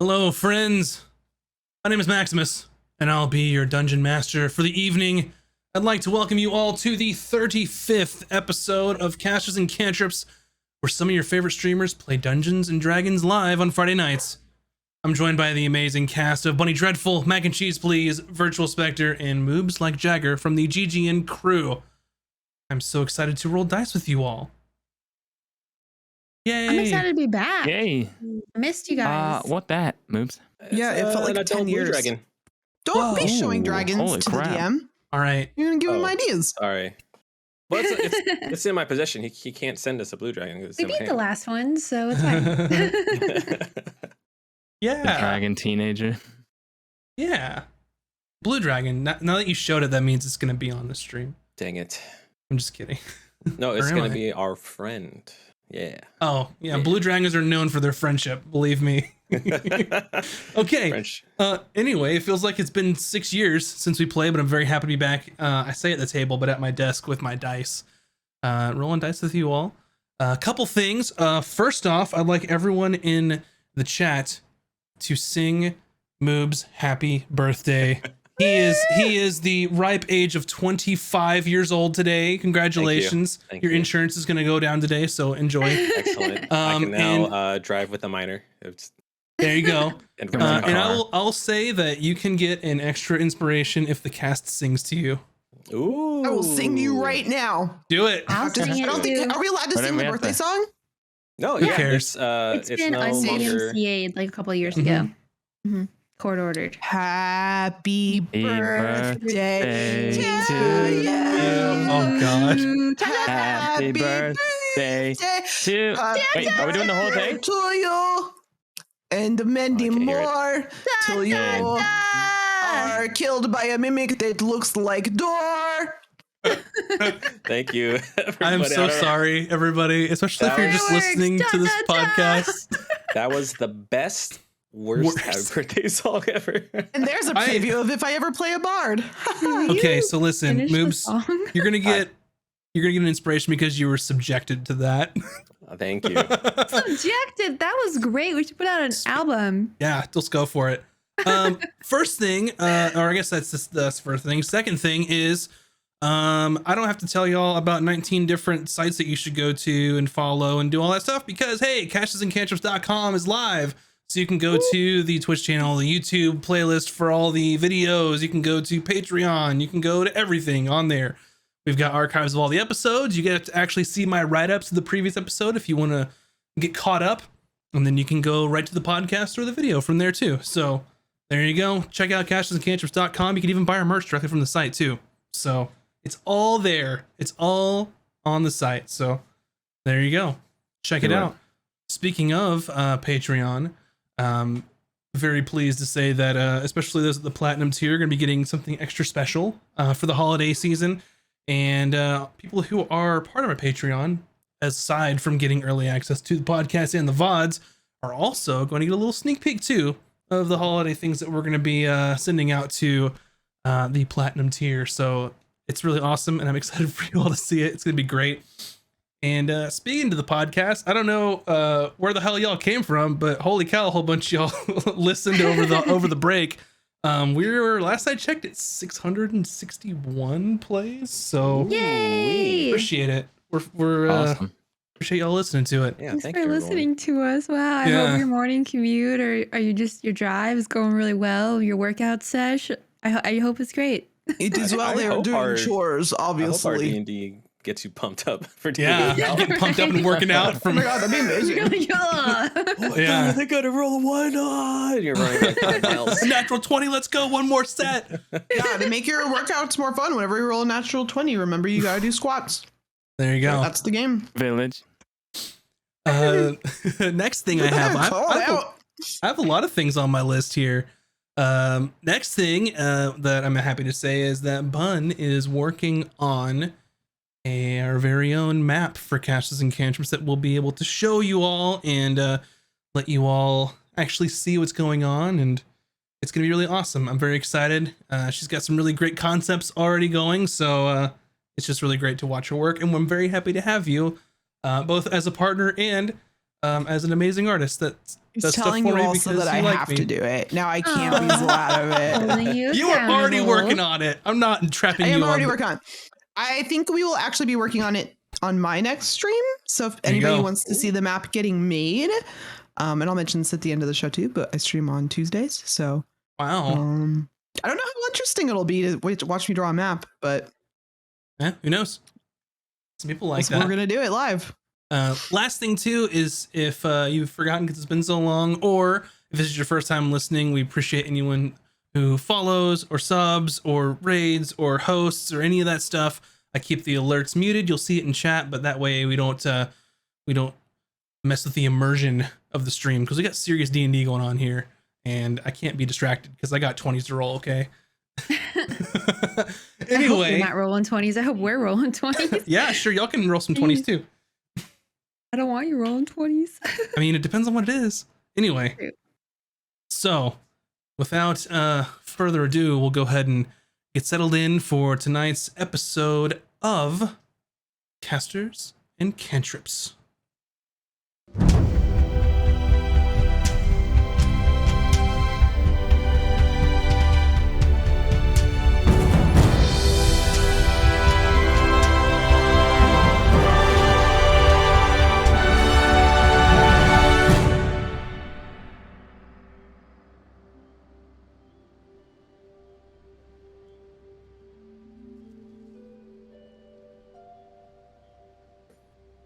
Hello, friends. My name is Maximus, and I'll be your dungeon master for the evening. I'd like to welcome you all to the 35th episode of Casters and Cantrips, where some of your favorite streamers play Dungeons and Dragons live on Friday nights. I'm joined by the amazing cast of Bunny Dreadful, Mac and Cheese Please, Virtual Spectre, and Moobs Like Jagger from the GGN crew. I'm so excited to roll dice with you all. Yay! I'm excited to be back. Yay. I missed you guys. What that, Moobs? Yeah, it felt like 10 years. Dragon. Don't be showing Whoa, dragons holy to crap. the DM. All right. You're going to give him ideas. Sorry. Well, it's in my possession. He can't send us a blue dragon. It's We in my beat the hand. last one, so it's fine. Yeah. The dragon teenager. Yeah. Blue Dragon. Now that you showed it, that means it's going to be on the stream. Dang it. I'm just kidding. No, it's Or am going I? to be our friend. Yeah. Oh, yeah. Yeah. Blue Dragons are known for their friendship, believe me. Okay. French. Anyway, it feels like it's been 6 years since we played, but I'm very happy to be back. I say at the table, but at my desk with my dice. Rolling dice with you all. A couple things. First off, I'd like everyone in the chat to sing Moob's happy birthday. He is the ripe age of 25 years old today. Congratulations. Thank Your you. insurance is going to go down today, so enjoy. Excellent. I can now drive with a minor. There you go. And And I'll say that you can get an extra inspiration if the cast sings to you. Ooh. I will sing to you right now. Do it. I'll After sing this- it I don't too. think, are we allowed to Why sing don't the we have birthday to- song? No, Who yeah. cares? It's It's been no longer. ICMCA'd like a couple of years Mhm. ago. Mm-hmm. Court ordered. Happy birthday birthday to to you. Oh, God. Happy birthday to... Wait, are we doing the whole thing? To you. And many I can hear it. more till you are killed by a mimic that looks like door. Thank you. I'm everybody. so I don't know. sorry, everybody, especially if you're just Fireworks. listening to this Da, da, da. podcast. That was the best, worst happy Worst. birthday song ever. And there's a preview of if I ever play a bard. Okay, so listen, Finish the Moobs, song? you're gonna get an inspiration because you were subjected to that. Thank you. Subjective. That was great. We should put out an album. Yeah, let's go for it. First thing, or I guess that's the first thing. Second thing is, I don't have to tell y'all about 19 different sites that you should go to and follow and do all that stuff because, hey, castesandcantrips.com is live. So you can go to the Twitch channel, the YouTube playlist for all the videos. You can go to Patreon. You can go to everything on there. We've got archives of all the episodes. You get to actually see my write-ups of the previous episode if you want to get caught up. And then you can go right to the podcast or the video from there too. So there you go. Check out castesandcantrips.com. You can even buy our merch directly from the site too. So it's all there. It's all on the site. So there you go. Check it Good out. Speaking of Patreon, very pleased to say that especially those at the platinum tier are going to be getting something extra special for the holiday season. And people who are part of our Patreon, aside from getting early access to the podcast and the VODs, are also going to get a little sneak peek too of the holiday things that we're going to be sending out to the platinum tier. So it's really awesome, and I'm excited for you all to see it. It's going to be great. And speaking to the podcast, I don't know where the hell y'all came from, but holy cow, a whole bunch of y'all listened over the break. We were, last I checked, at 661 plays. So Yay! appreciate it. We're Awesome. appreciate y'all listening to it. Yeah, Thanks thank for you. everyone. listening to us. Wow. I Yeah. hope your morning commute or are you just your drive is going really well. Your workout sesh. I hope it's great. It is while I they are hope doing our- chores, I hope our obviously. D&D gets you pumped up for Yeah, D&D. getting pumped up and working out Oh from. my god, that'd be amazing. Yeah. Yeah. They gotta roll a 1 on. You're running like 5 miles. Natural 20, let's go, one more set. Yeah, to make your workouts more fun, whenever you roll a natural 20, remember you gotta do squats. There you go. That's the game. Village. Next thing I have, Call it out. I have a lot of things on my list here. Next thing that I'm happy to say is that Bun is working on our very own map for Casters and Cantrips that we'll be able to show you all and let you all actually see what's going on, and it's gonna be really awesome. I'm very excited. She's got some really great concepts already going, so it's just really great to watch her work, and I'm very happy to have you both as a partner and as an amazing artist that He's does stuff telling for you me also because that I you like have me. to do it. Now I can't weasel out of Holding it. you You are already accountable. working on it. I'm not trapping I you am on already the- working on it. I think we will actually be working on it on my next stream. So if There you anybody go. wants to see the map getting made, and I'll mention this at the end of the show too, but I stream on Tuesdays. So Wow. I don't know how interesting it'll be to watch me draw a map, but Yeah, who knows? Some people like that. we're going to do it live. Last thing too is if you've forgotten because it's been so long, or if this is your first time listening, we appreciate anyone who follows or subs or raids or hosts or any of that stuff. I keep the alerts muted. You'll see it in chat, but that way we don't mess with the immersion of the stream because we got serious D&D going on here, and I can't be distracted because I got 20s to roll. Okay. I hope Anyway, you're not rolling 20s. I hope we're rolling 20s. yeah, sure, y'all can roll some 20s too. I don't want you rolling 20s. I mean, it depends on what it is. Anyway, True. so without further ado, we'll go ahead and get settled in for tonight's episode of Casters and Cantrips.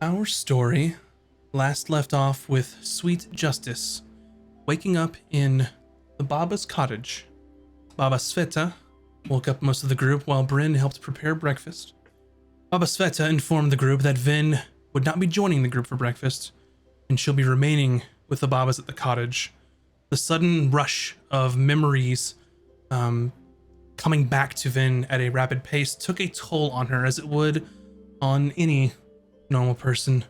Our story last left off with Sweet Justice waking up in the Baba's cottage. Baba Sveta woke up most of the group while Bryn helped prepare breakfast. Baba Sveta informed the group that Vin would not be joining the group for breakfast, and she'll be remaining with the Babas at the cottage. The sudden rush of memories coming back to Vin at a rapid pace took a toll on her, as it would on any normal person.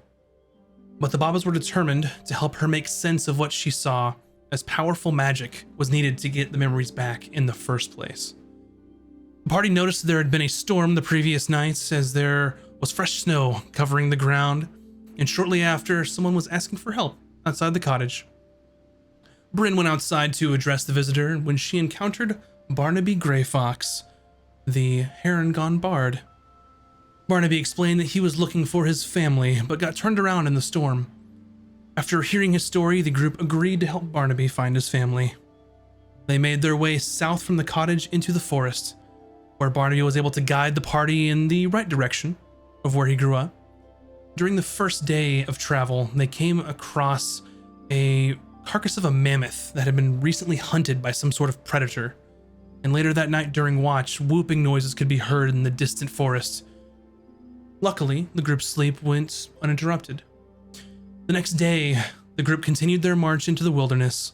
But the Babas were determined to help her make sense of what she saw, as powerful magic was needed to get the memories back in the first place. The party noticed there had been a storm the previous nights, as there was fresh snow covering the ground, and shortly after, someone was asking for help outside the cottage. Bryn went outside to address the visitor when she encountered Barnaby Greyfox, the Heron-gone bard. Barnaby explained that he was looking for his family, but got turned around in the storm. After hearing his story, the group agreed to help Barnaby find his family. They made their way south from the cottage into the forest, where Barnaby was able to guide the party in the right direction of where he grew up. During the first day of travel, they came across a carcass of a mammoth that had been recently hunted by some sort of predator. And later that night during watch, whooping noises could be heard in the distant forest. Luckily, the group's sleep went uninterrupted. The next day, the group continued their march into the wilderness,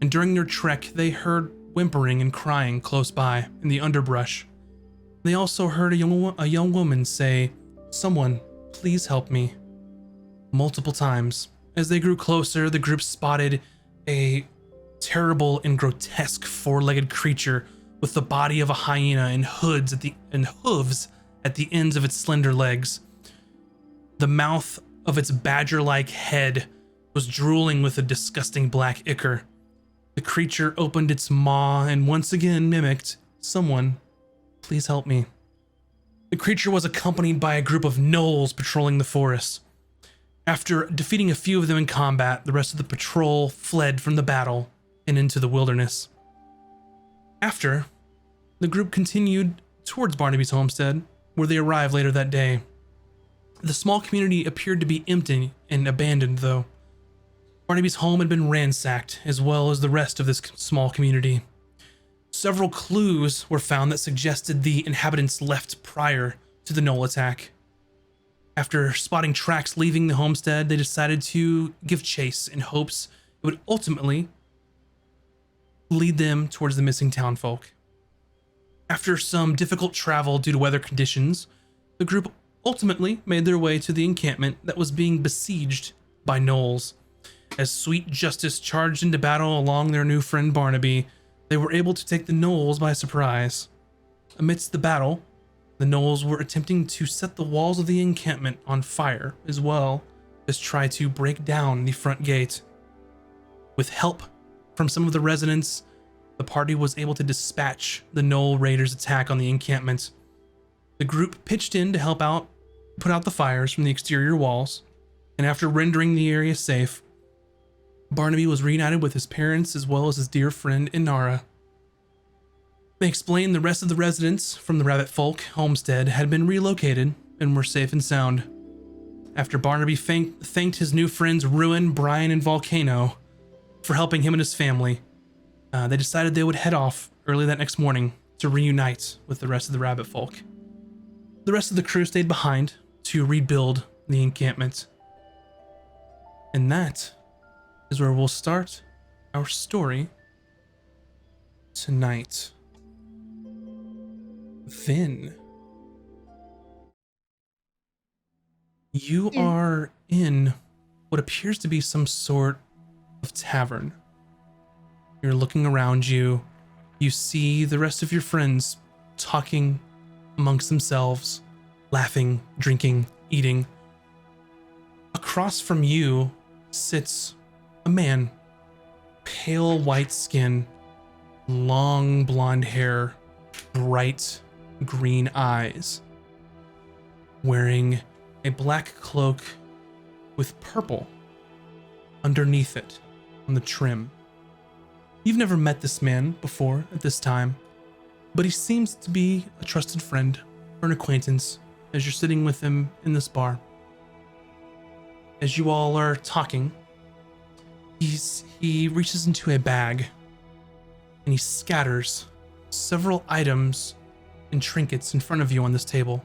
and during their trek, they heard whimpering and crying close by in the underbrush. They also heard a young woman say, "Someone, please help me," multiple times. As they grew closer, the group spotted a terrible and grotesque four-legged creature with the body of a hyena and hooves at the ends of its slender legs. The mouth of its badger-like head was drooling with a disgusting black ichor. The creature opened its maw and once again mimicked, "Someone, please help me." The creature was accompanied by a group of gnolls patrolling the forest. After defeating a few of them in combat, the rest of the patrol fled from the battle and into the wilderness. After, the group continued towards Barnaby's homestead, where they arrived later that day. The small community appeared to be empty and abandoned, though. Barnaby's home had been ransacked, as well as the rest of this small community. Several clues were found that suggested the inhabitants left prior to the Gnoll attack. After spotting tracks leaving the homestead, they decided to give chase in hopes it would ultimately lead them towards the missing townfolk. After some difficult travel due to weather conditions, the group ultimately made their way to the encampment that was being besieged by gnolls. As Sweet Justice charged into battle along their new friend Barnaby, they were able to take the gnolls by surprise. Amidst the battle, the gnolls were attempting to set the walls of the encampment on fire as well has tried to break down the front gate. With help from some of the residents, the party was able to dispatch the Knoll Raiders' attack on the encampment. The group pitched in to help out, put out the fires from the exterior walls, and after rendering the area safe, Barnaby was reunited with his parents as well as his dear friend Inara. They explained the rest of the residents from the Rabbit Folk homestead had been relocated and were safe and sound. After Barnaby thanked his new friends Ruin, Brian, and Volcano for helping him and his family, they decided they would head off early that next morning to reunite with the rest of the Rabbit Folk. The rest of the crew stayed behind to rebuild the encampment. And that is where we'll start our story tonight. Vin, you are in what appears to be some sort of tavern. You're looking around you. You see the rest of your friends talking amongst themselves, laughing, drinking, eating. Across from you sits a man, pale white skin, long blonde hair, bright green eyes, wearing a black cloak with purple underneath it on the trim. You've never met this man before at this time, but he seems to be a trusted friend or an acquaintance as you're sitting with him in this bar. As you all are talking, he reaches into a bag and he scatters several items and trinkets in front of you on this table.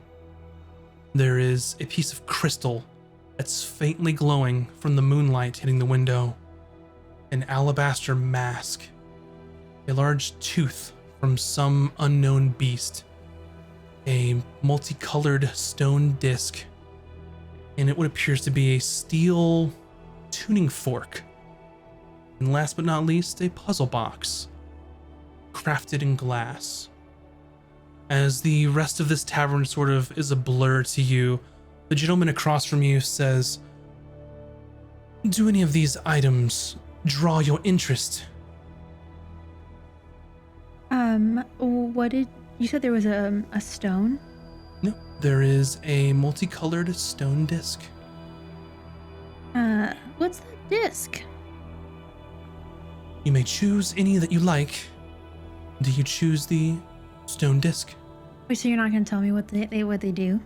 There is a piece of crystal that's faintly glowing from the moonlight hitting the window, an alabaster mask, a large tooth from some unknown beast, a multicolored stone disc, and what appears to be a steel tuning fork, and last but not least, a puzzle box crafted in glass. As the rest of this tavern sort of is a blur to you, the gentleman across from you says, "Do any of these items draw your interest?" What did you said there was a stone? No, there is a multicolored stone disc. What's that disc? You may choose any that you like. Do you choose the stone disc? Wait, so you're not gonna tell me what they do?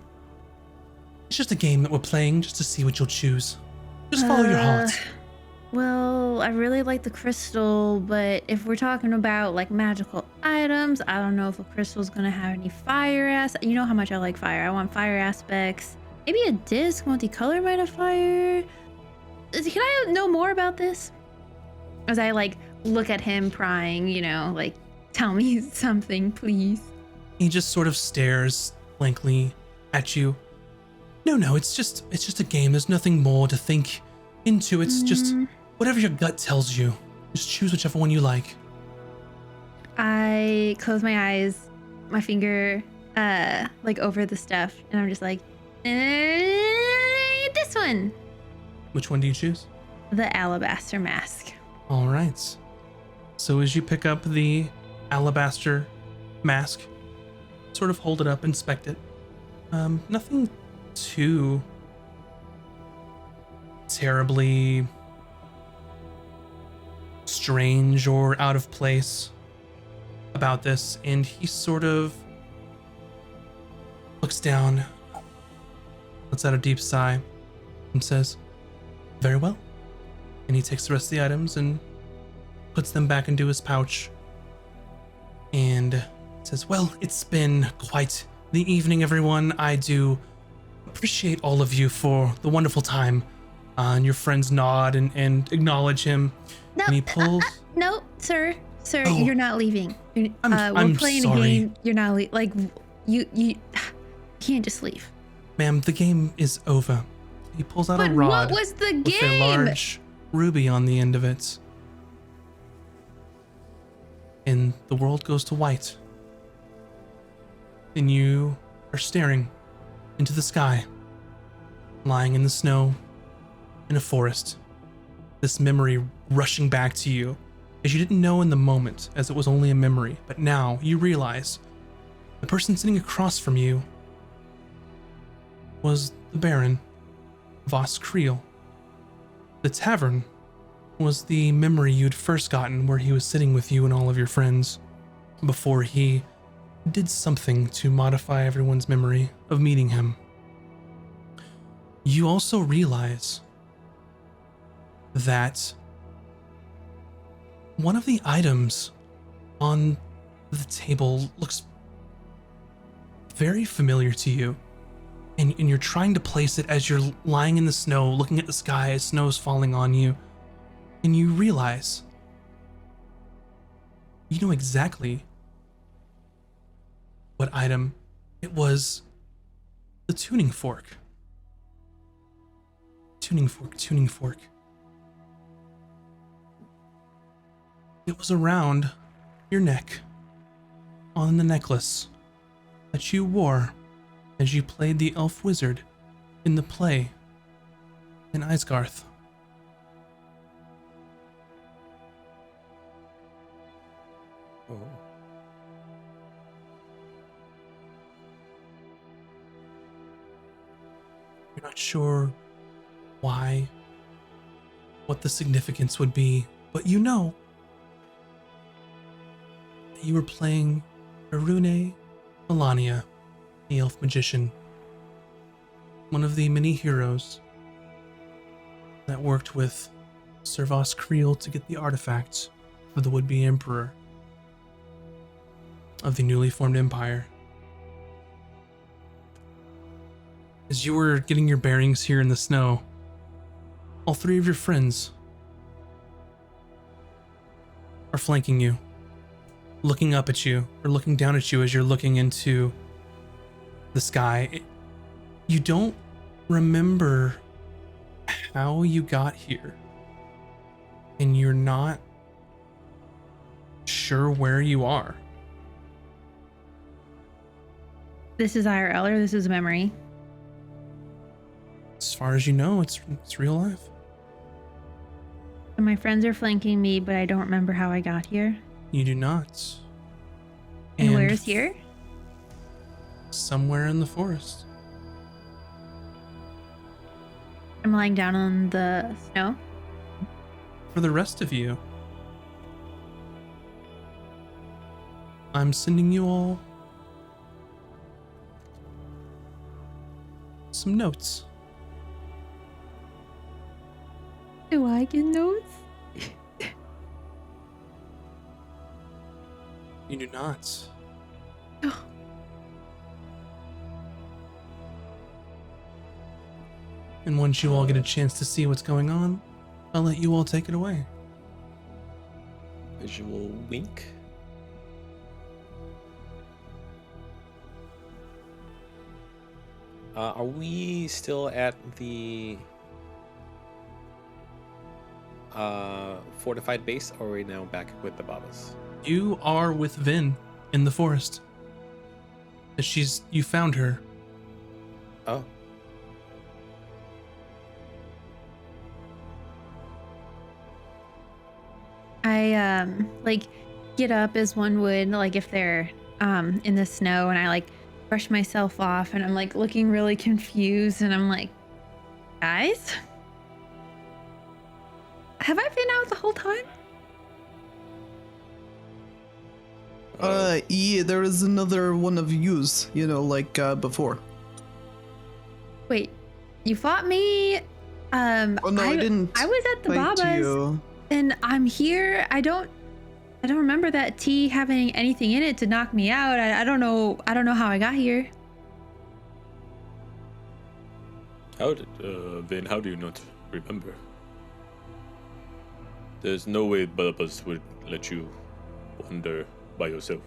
It's just a game that we're playing just to see what you'll choose. Just follow your heart. Well, I really like the crystal, but if we're talking about like magical items, I don't know if a crystal's gonna have any fire you know how much I like fire. I want fire aspects. Maybe a disc multicolor might have fire. Can I know more about this? As I like look at him prying, you know, like, tell me something, please. He just sort of stares blankly at you. No, it's just a game. There's nothing more to think into. It's just whatever your gut tells you. Just choose whichever one you like. I close my eyes, my finger like over the stuff, and I'm just like, this one. Which one do you choose? The Alabaster Mask. All right. So as you pick up the Alabaster Mask, sort of hold it up, inspect it. Nothing too terribly strange or out of place about this, and he sort of looks down, lets out a deep sigh, and says, "Very well." And he takes the rest of the items and puts them back into his pouch and says, "Well, it's been quite the evening, everyone. I do appreciate all of you for the wonderful time." And your friends nod and acknowledge him. No, and he pulls. No, sir, Oh. you're not leaving. I'm we're playing sorry. a game. You're not like you can't just leave. Ma'am, the game is over. He pulls out But a rod what was the with a game? large ruby on the end of it. And the world goes to white. And you are staring into the sky, lying in the snow, in a forest. This memory rushing back to you, as you didn't know in the moment, as it was only a memory, but now you realize the person sitting across from you was the Baron, Voss Creel. The tavern was the memory you'd first gotten where he was sitting with you and all of your friends before he did something to modify everyone's memory of meeting him. You also realize that one of the items on the table looks very familiar to you, and you're trying to place it as you're lying in the snow, looking at the sky as snow is falling on you, and you realize you know exactly what item it was. The tuning fork. Tuning fork. It was around your neck, on the necklace that you wore as you played the elf wizard in the play in Isgarth. Oh. You're not sure why, what the significance would be, but you know that you were playing Arune Melania, the elf magician, one of the many heroes that worked with Sir Voss Creel to get the artifacts for the would-be emperor of the newly formed empire. As you were getting your bearings here in the snow, all three of your friends are flanking you, looking up at you, or looking down at you as you're looking into the sky. You don't remember how you got here, and you're not sure where you are. This is IRL or this is a memory? As far as you know, it's real life. So my friends are flanking me, but I don't remember how I got here. You do not. And where's here? Somewhere in the forest. I'm lying down on the snow. For the rest of you, I'm sending you all some notes. Do I get notes? You do not. Oh. And once you all get a chance to see what's going on, I'll let you all take it away. Visual wink. Are we still at the fortified base, or are we now back with the Babas? You are with Vin in the forest. You found her. Oh. I like get up as one would, like if they're in the snow, and I like brush myself off, and I'm like looking really confused, and I'm like, guys, have I been out the whole time? Yeah, there is another one of yous, like before. Wait, you fought me? Oh no, I didn't. I was at the fight Babas, you. and I'm here. I don't remember that tea having anything in it to knock me out. I don't know how I got here. How did, Vin, how do you not remember? There's no way Babas would let you wander by yourself.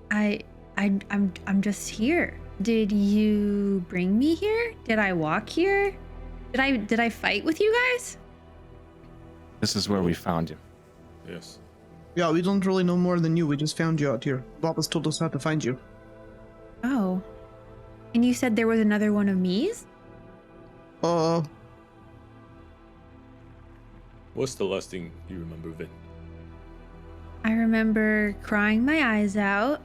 I'm just here. Did you bring me here? Did I walk here? Did I fight with you guys? This is where we found you. Yes. Yeah, we don't really know more than you. We just found you out here. Babas told us how to find you. Oh. And you said there was another one of me's? What's the last thing you remember, Vin? I remember crying my eyes out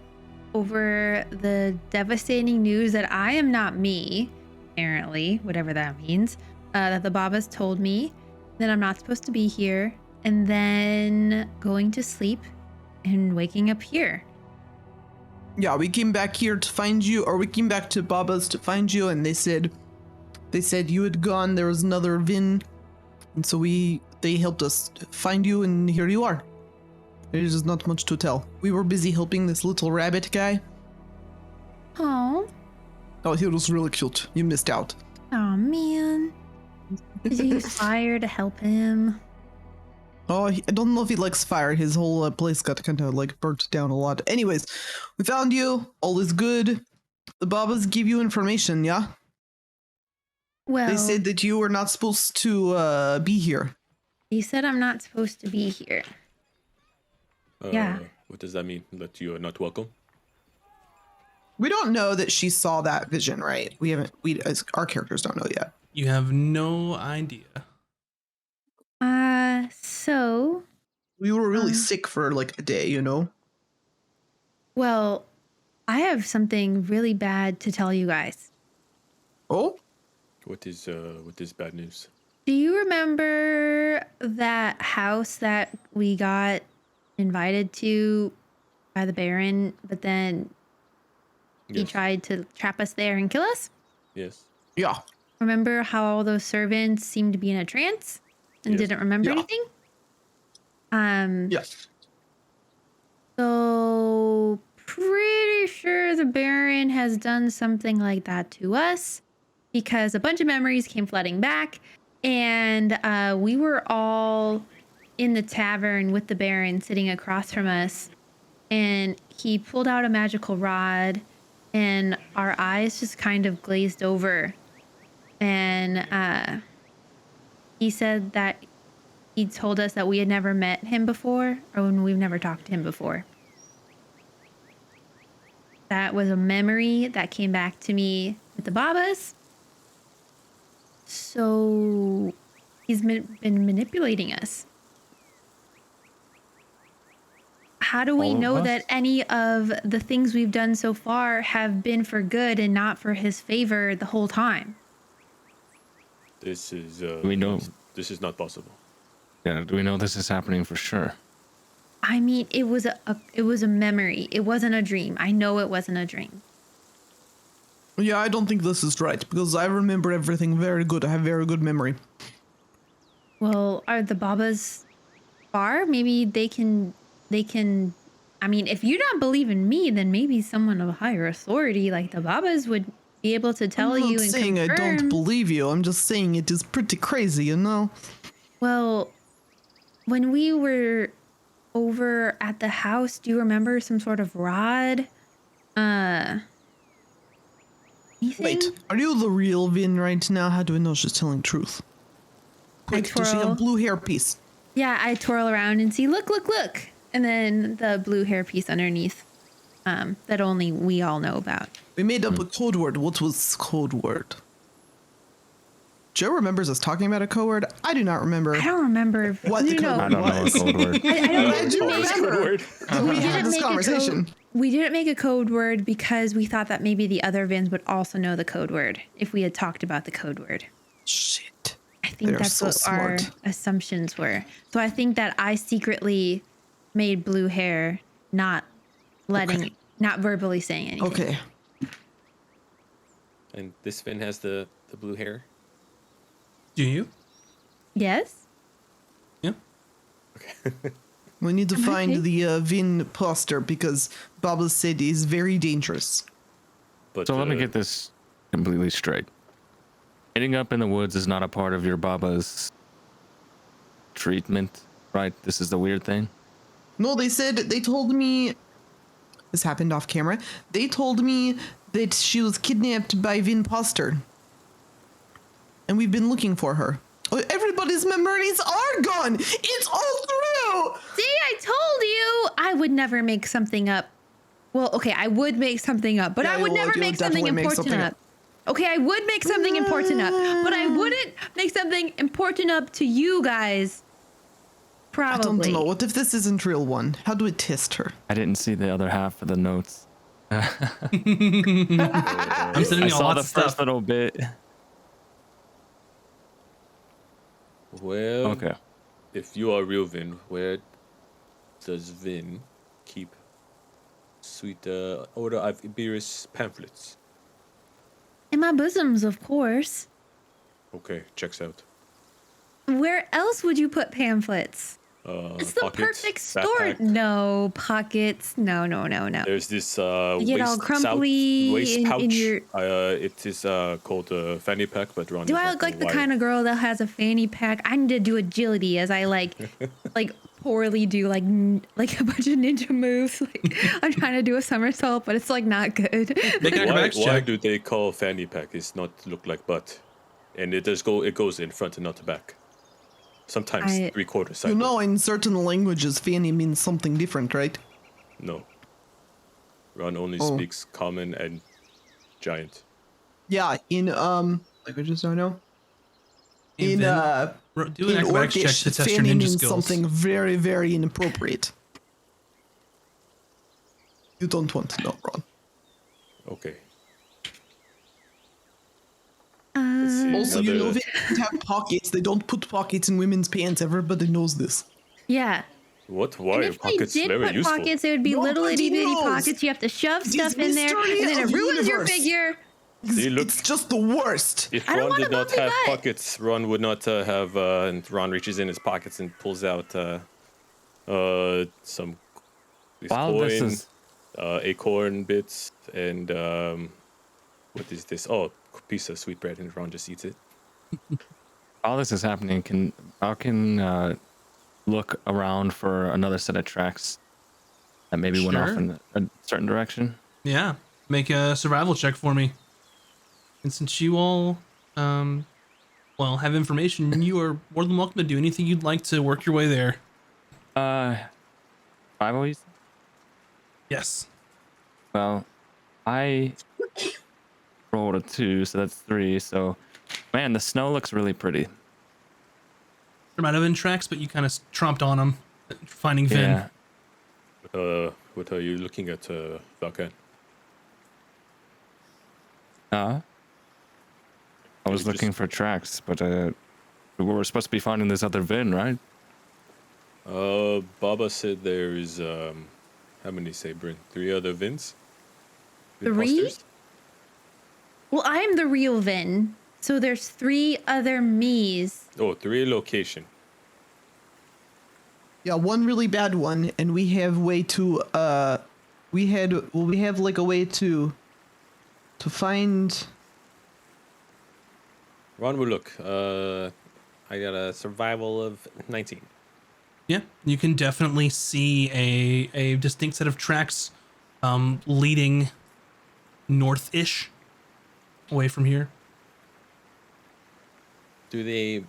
over the devastating news that I am not me, apparently, whatever that means, that the Babas told me that I'm not supposed to be here, and then going to sleep and waking up here. Yeah, we came back here to find you, or we came back to Baba's to find you, and they said you had gone. There was another Vin, and so they helped us find you, and here you are. There is not much to tell. We were busy helping this little rabbit guy. Oh, He was really cute. You missed out. oh man. Did you use fire to help him? I don't know if he likes fire. His whole place got kind of like burnt down a lot. Anyways, we found you. All is good. The Babas give you information, yeah? Well, They said that you were not supposed to be here. he said I'm not supposed to be here. Yeah. What does that mean? That you are not welcome? We don't know that she saw that vision, right? Our characters don't know yet. You have no idea. So, We were really sick for like a day, you know? well, I have something really bad to tell you guys. Oh? What is bad news? Do you remember that house that we got invited to by the Baron, but then he Yes. tried to trap us there and kill us? Yes. Yeah. Remember how all those servants seemed to be in a trance and Yes. didn't remember Yeah. anything? Yes. So pretty sure the Baron has done something like that to us because a bunch of memories came flooding back, and we were all in the tavern with the Baron sitting across from us, and he pulled out a magical rod, and our eyes just kind of glazed over, and he said that he told us that we had never met him before, or when we've never talked to him before. That was a memory that came back to me with the Babas. So he's been manipulating us. How do we All of know us? that any of the things we've done so far have been for good and not for his favor the whole time? This is We know. this is not possible. Yeah, do we know this is happening for sure? I mean, it was a memory. It wasn't a dream. I know it wasn't a dream. Yeah, I don't think this is right because I remember everything very good. I have very good memory. Well, are the Babas far? Maybe they can. I mean, if you don't believe in me, then maybe someone of higher authority, like the Babas, would be able to tell I'm you not and saying I confirm. don't believe you. I'm just saying it is pretty crazy, you know? Well, when we were over at the house, do you remember some sort of rod? Anything? Wait, are you the real Vin right now? How do we know she's telling truth? Quick, does she twirl. have blue hairpiece? Yeah, I twirl around and see, look, and then the blue hairpiece underneath, that only we all know about. We made up a code word. What was code word? Joe remembers us talking about a code word. I do not remember. I don't remember What the code I don't know a was. code word. I don't I think do we made- remember. We had didn't this make a conversation. We didn't make a code word because we thought that maybe the other Vins would also know the code word if we had talked about the code word. Shit. I think They're that's so what our smart. assumptions were. So I think that I secretly made blue hair, not verbally saying anything. Okay. And this Finn has the blue hair. Do you? Yes? Yeah. We need to Am I find okay? the Vin poster because Baba said he's very dangerous. But So let me get this completely straight. Hitting up in the woods is not a part of your Baba's treatment, right? This is the weird thing. No, they told me, this happened off camera. They told me that she was kidnapped by Vin Poster. And we've been looking for her. Oh, everybody's memories are gone. It's all through. See, I told you I would never make something up. Well, okay, I would make something up, but Yeah, I you would would. never You make would something definitely make important something up. up. Okay, I would make something important up, but I wouldn't make something important up to you guys Probably. I don't know. What if this isn't real one? How do we test her? I didn't see the other half of the notes. I'm sending I you saw lots the of stuff. first little bit. Well, Okay. if you are real Vin, where does Vin keep sweet Order of Iberus pamphlets? In my bosoms, of course. Okay, checks out. Where else would you put pamphlets? It's the Pockets, perfect store. backpack. No pockets. No. There's this get all waist crumbly pouch. in your. It is called a fanny pack, but Ron Do does I not look know like the why. kind of girl that has a fanny pack? I need to do agility as I like poorly do like a bunch of ninja moves. Like I'm trying to do a somersault, but it's like not good. Make an acrobatics Why check. do they call fanny pack? It's not look like butt, and it goes in front and not the back. Sometimes 3/4 sideways. You know, in certain languages, fanny means something different, right? No. Ron only Oh. speaks common and giant. Yeah, in languages I know. Hey, In Vin, do an in acrobatics check Orcish, to test your fanny ninja means skills. something very, very inappropriate. You don't want to know, Ron. Okay. Let's see. Also, you know another- they don't have pockets. They don't put pockets in women's pants. Everybody knows this. Yeah. What? And Why are if they pockets did very put useful? pockets, it would be little Nobody itty bitty knows. pockets. You have to shove It is stuff in there, mystery and then it of the ruins your universe. figure. See, look. It's just the worst. If I don't Ron want did a not bumpy have butt. pockets, Ron would not have. And Ron reaches in his pockets and pulls out some this While this coin, is acorn bits, and what is this? Oh, a piece of sweetbread, and Ron just eats it. while this is happening, I can look around for another set of tracks that maybe went off Sure. in a certain direction. Yeah. Make a survival check for me. And since you all, have information, you are more than welcome to do anything you'd like to work your way there. 5 always. Yes. Well, I rolled a 2, so that's 3. So, man, the snow looks really pretty. There might have been tracks, but you kind of tromped on them, finding Vin. Yeah. What are you looking at, Valkan? I was Just- looking for tracks, but we were supposed to be finding this other Vin, right? Baba said there is how many say Bryn? 3 other Vins? 3? Imposters? Well, I'm the real Vin, so there's 3 other me's. Oh, 3 location. Yeah, one really bad one, and we have way to we have like a way to find. Ron will look. I got a survival of 19. Yeah, you can definitely see a distinct set of tracks leading north-ish away from here. Do they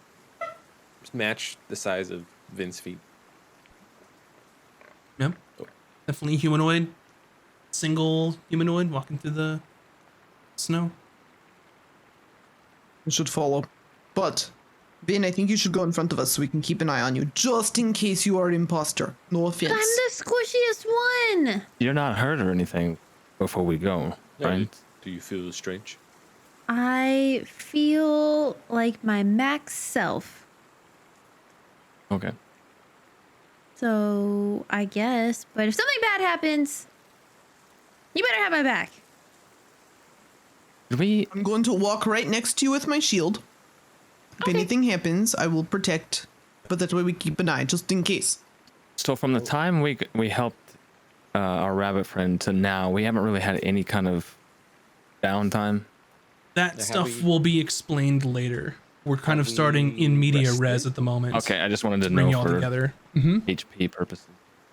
match the size of Vin's feet? Yep. Definitely humanoid. Single humanoid walking through the snow. We should follow, but Ben, I think you should go in front of us so we can keep an eye on you, just in case you are an imposter. No offense. I'm the squishiest one. You're not hurt or anything before we go, Yeah, right? Do you feel strange? I feel like my max self. Okay. So I guess, but if something bad happens, you better have my back. Did we? I'm going to walk right next to you with my shield. If Okay. anything happens, I will protect. But that way we keep an eye, just in case. So from the time we helped our rabbit friend to now, we haven't really had any kind of downtime. That Have stuff we- will be explained later. We're kind of Have starting we in media res rested? at the moment. Okay, I just wanted to Bring you know all for together. HP purposes.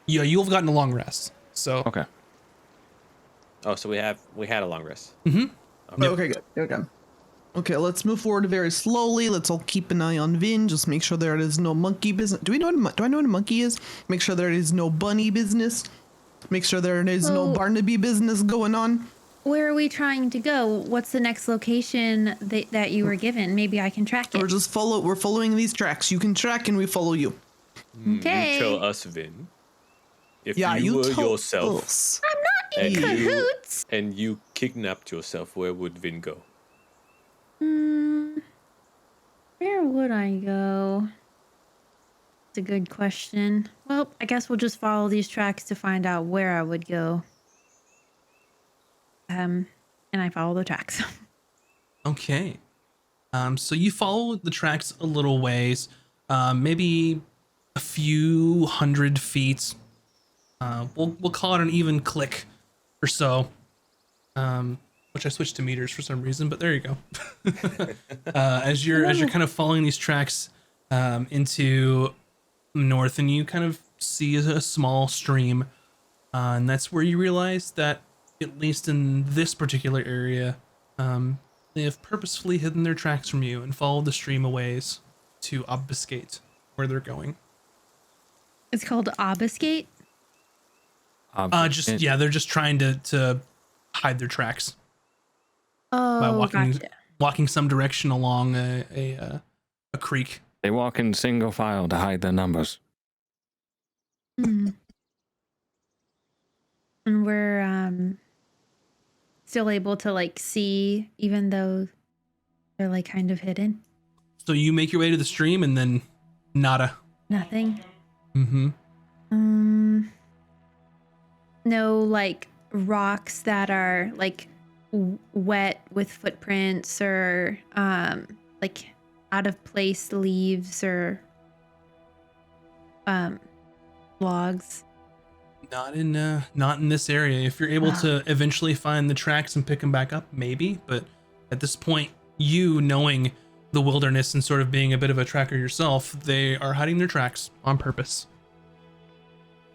Yeah, you've gotten a long rest. So Okay. Oh, so we had a long rest. Yep. Okay, good. Okay. Okay, let's move forward very slowly. Let's all keep an eye on Vin. Just make sure there is no monkey business. Do I know what a monkey is? Make sure there is no bunny business. Make sure there is no Oh. Barnaby business going on. Where are we trying to go? What's the next location that you were given? Maybe I can track it. We're following these tracks. You can track and we follow you. You Okay. tell us, Vin. If Yeah, you were tell yourself us. and you, Cahoots. and you kidnapped yourself, where would Vin go? Hmm. Where would I go? It's a good question. Well, I guess we'll just follow these tracks to find out where I would go. And I follow the tracks. Okay. So you follow the tracks a little ways, maybe a few 100 feet. We'll call it an even click or so. Which I switched to meters for some reason, but there you go. As you're kind of following these tracks into north, and you kind of see a small stream, and that's where you realize that at least in this particular area, they have purposefully hidden their tracks from you and followed the stream a ways to obfuscate where they're going. It's called Obfuscate. They're just trying to hide their tracks by Oh, gotcha. walking some direction along a creek. They walk in single file to hide their numbers. Hmm. And we're still able to like see, even though they're like kind of hidden. So you make your way to the stream and then nada. Nothing. Mm-hmm. No, like rocks that are like wet with footprints or like out of place leaves or logs. Not in this area. If you're able to eventually find the tracks and pick them back up, maybe. But at this point, you knowing the wilderness and sort of being a bit of a tracker yourself, they are hiding their tracks on purpose.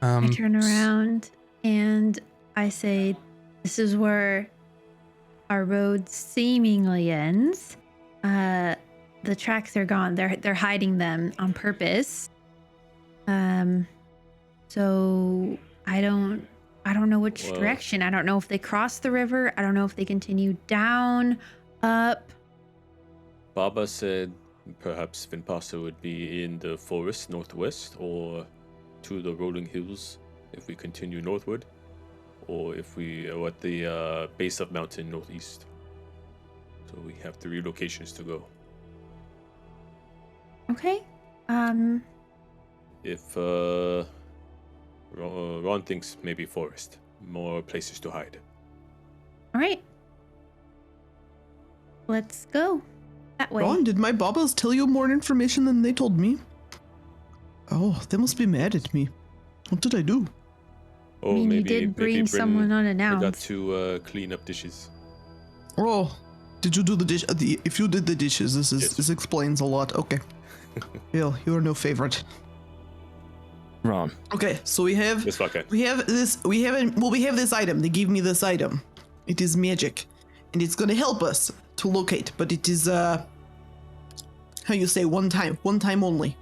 I turn around and I say, "This is where our road seemingly ends. The tracks are gone. They're hiding them on purpose. So I don't know which Well- direction. I don't know if they cross the river. I don't know if they continue down, up. Baba said perhaps Vinpasa would be in the forest northwest or to the rolling hills if we continue northward, or if we are at the base of mountain northeast. So we have 3 locations to go. Okay. If Ron thinks maybe forest, more places to hide. All right. Let's go that way. Ron, did my Babas tell you more information than they told me? Oh, they must be mad at me. What did I do? Oh, I mean, maybe you did bring someone forgot unannounced. to clean up dishes. Oh, did you do the dish? If you did the dishes, Yes. this explains a lot. Okay. Well, you're no favorite. Ron, Okay, so we have This fucker. we have this item. They gave me this item. It is magic, and it's gonna help us to locate. But it is how you say one time only.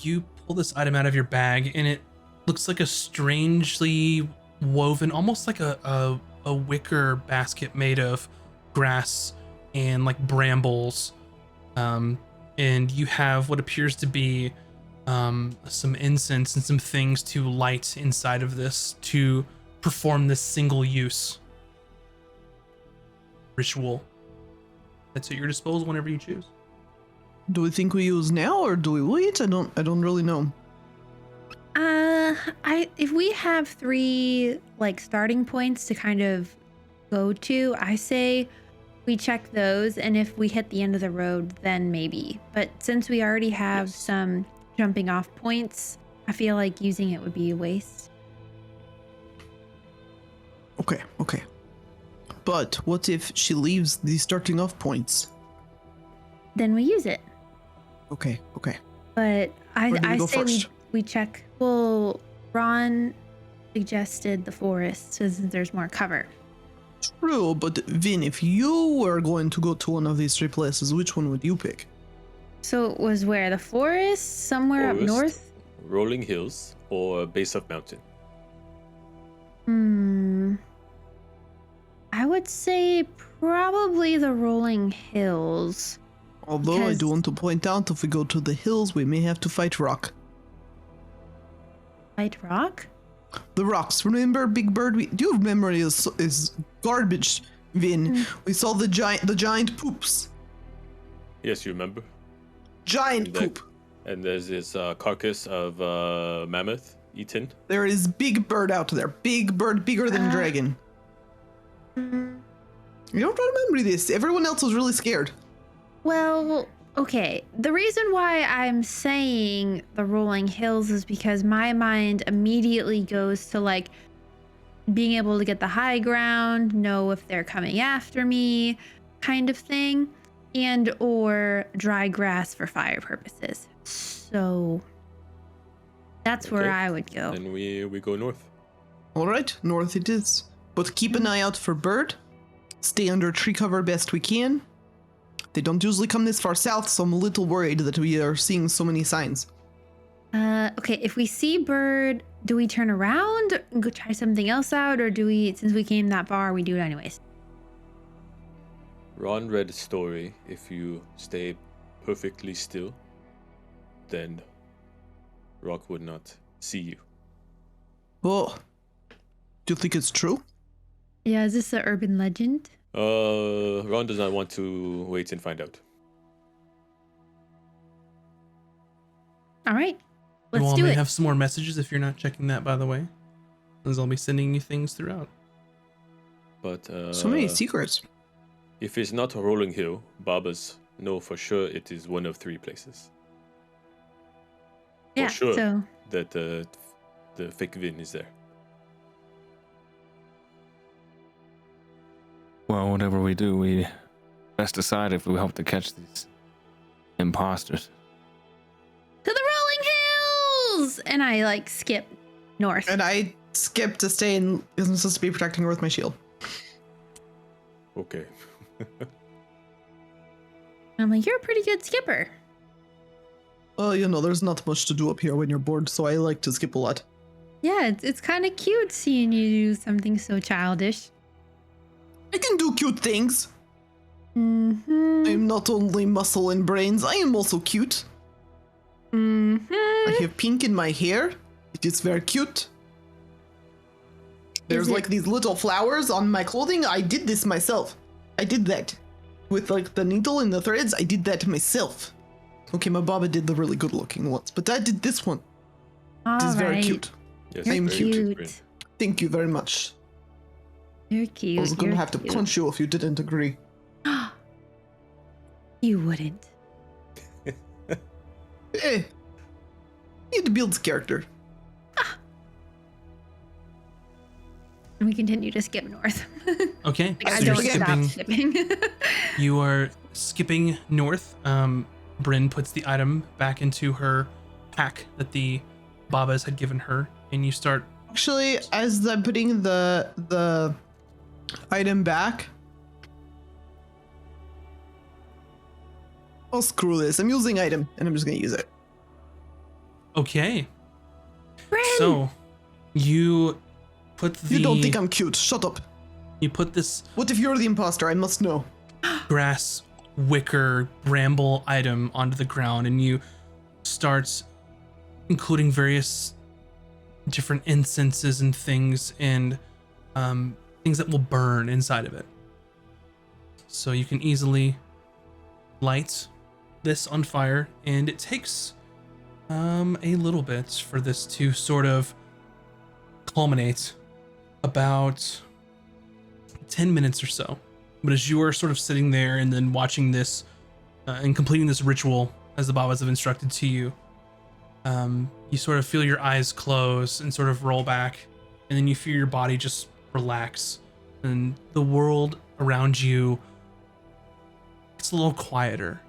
You pull this item out of your bag, and it looks like a strangely woven, almost like a wicker basket made of grass and like brambles. And you have what appears to be some incense and some things to light inside of this to perform this single use ritual. That's at your disposal whenever you choose. Do we think we use now or do we wait? I don't really know. If we have 3 like starting points to kind of go to, I say we check those, and if we hit the end of the road, then maybe. But since we already have Yes. some jumping off points, I feel like using it would be a waste. Okay. But what if she leaves the starting off points? Then we use it. Okay. But Where do we I go say first? we check. Well, Ron suggested the forest since there's more cover. True, but Vin, if you were going to go to one of these 3 places, which one would you pick? So it was where? The forest? Somewhere up Forest. north? Rolling hills or base of mountain. I would say probably the rolling hills. Although I Because- do want to point out, if we go to the hills, we may have to fight Rock. White rock? The rocks. Remember, Big Bird? Your memory is garbage, Vin. We saw the giant poops. Yes, you remember. Giant poop. And there's this carcass of mammoth eaten. There is Big Bird out there. Big Bird, bigger than dragon. You don't remember this. Everyone else was really scared. Well, okay. The reason why I'm saying the rolling hills is because my mind immediately goes to like being able to get the high ground, know if they're coming after me, kind of thing, and or dry grass for fire purposes. So that's where I would go. And we go north. All right, north it is. But keep an eye out for Bird. Stay under tree cover best we can. They don't usually come this far south, so I'm a little worried that we are seeing so many signs. Okay, if we see Bird, do we turn around and go try something else out, or do we, since we came that far, we do it anyways? Ron read a story. If you stay perfectly still, then Rock would not see you. Oh, do you think it's true? Yeah, is this an urban legend? Ron does not want to wait and find out. All right, You let's all do may it. have some more messages if you're not checking that, by the way, as I'll be sending you things throughout. But So many secrets. if it's not a rolling hill, Babas know for sure it is one of 3 places. Yeah, For sure so that the fake Vin is there. Well, whatever we do, we best decide if we hope to catch these imposters. to the rolling hills, and I like skip north. And I skip to stay in, because I'm supposed to be protecting her with my shield. Okay. I'm like, you're a pretty good skipper. Well, you know, there's not much to do up here when you're bored, so I like to skip a lot. Yeah, it's kind of cute seeing you do something so childish. I can do cute things. Mm-hmm. I'm not only muscle and brains, I am also cute. Mm-hmm. I have pink in my hair. It is very cute. There's it- like these little flowers on my clothing. I did this myself. I did that. With like the needle and the threads, I did that myself. Okay, my Baba did the really good looking ones, but I did this one. It is very cute. Yes, I am very cute. Bryn. Thank you very much. You're cute. I was gonna you're have to cute. punch you if you didn't agree. You wouldn't. It builds character. And we continue to skip north. Okay, Like, I so you're don't stop skipping. skipping. You are skipping north. Bryn puts the item back into her pack that the Babas had given her, and you start. Actually, as I'm putting the item back, oh screw this! I'm using item, and I'm just gonna use it. Okay, Bryn! so you put the. You don't think I'm cute? Shut up. You put this What if you're the imposter? I must know. grass wicker bramble item onto the ground, and you start including various different incenses and things, and things that will burn inside of it. So you can easily light this on fire, and it takes a little bit for this to sort of culminate, about 10 minutes or so. But as you are sort of sitting there and then watching this and completing this ritual as the Babas have instructed to you, you sort of feel your eyes close and sort of roll back, and then you feel your body just relax, and the world around you gets a little quieter.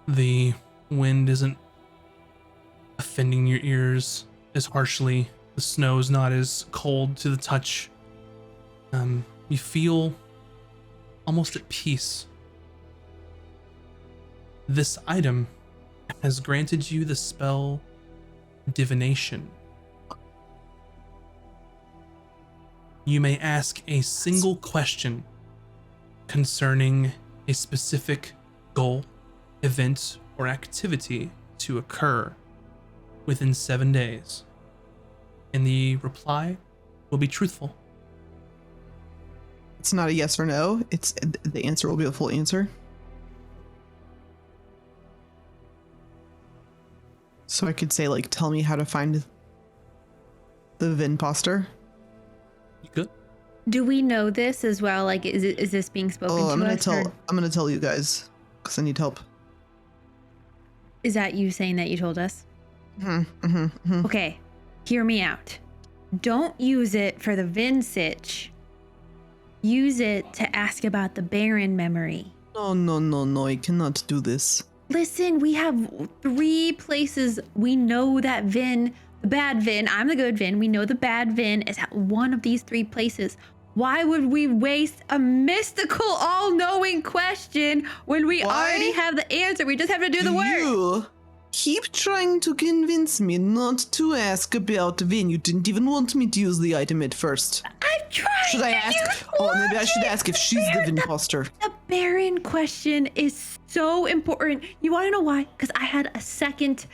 The wind isn't offending your ears as harshly. The snow's not as cold to the touch. You feel almost at peace. This item has granted you the spell Divination. You may ask a single question concerning a specific goal, event, or activity to occur within 7 days. and the reply will be truthful. It's not a yes or no. It's the answer will be a full answer. So I could say, like, tell me how to find the Vinposter. You good? Do we know this as well? Like, is this being spoken Oh, to I'm us? Or gonna tell you guys because I need help. is that you saying that you told us? Okay, hear me out. Don't use it for the Vin sitch. Use it to ask about the Baron memory. No, I cannot do this. Listen, we have 3 places we know that Vin, the bad Vin, I'm the good Vin, we know the bad Vin is at one of these 3 places. Why would we waste a mystical, all-knowing question when we already have the answer? We just have to do the work. You keep trying to convince me not to ask about Vin. You didn't even want me to use the item at first. I'm trying. Should I ask? Oh, maybe I should ask if she's the Vinposter. The Baron question is so important. You want to know why? Because I had a second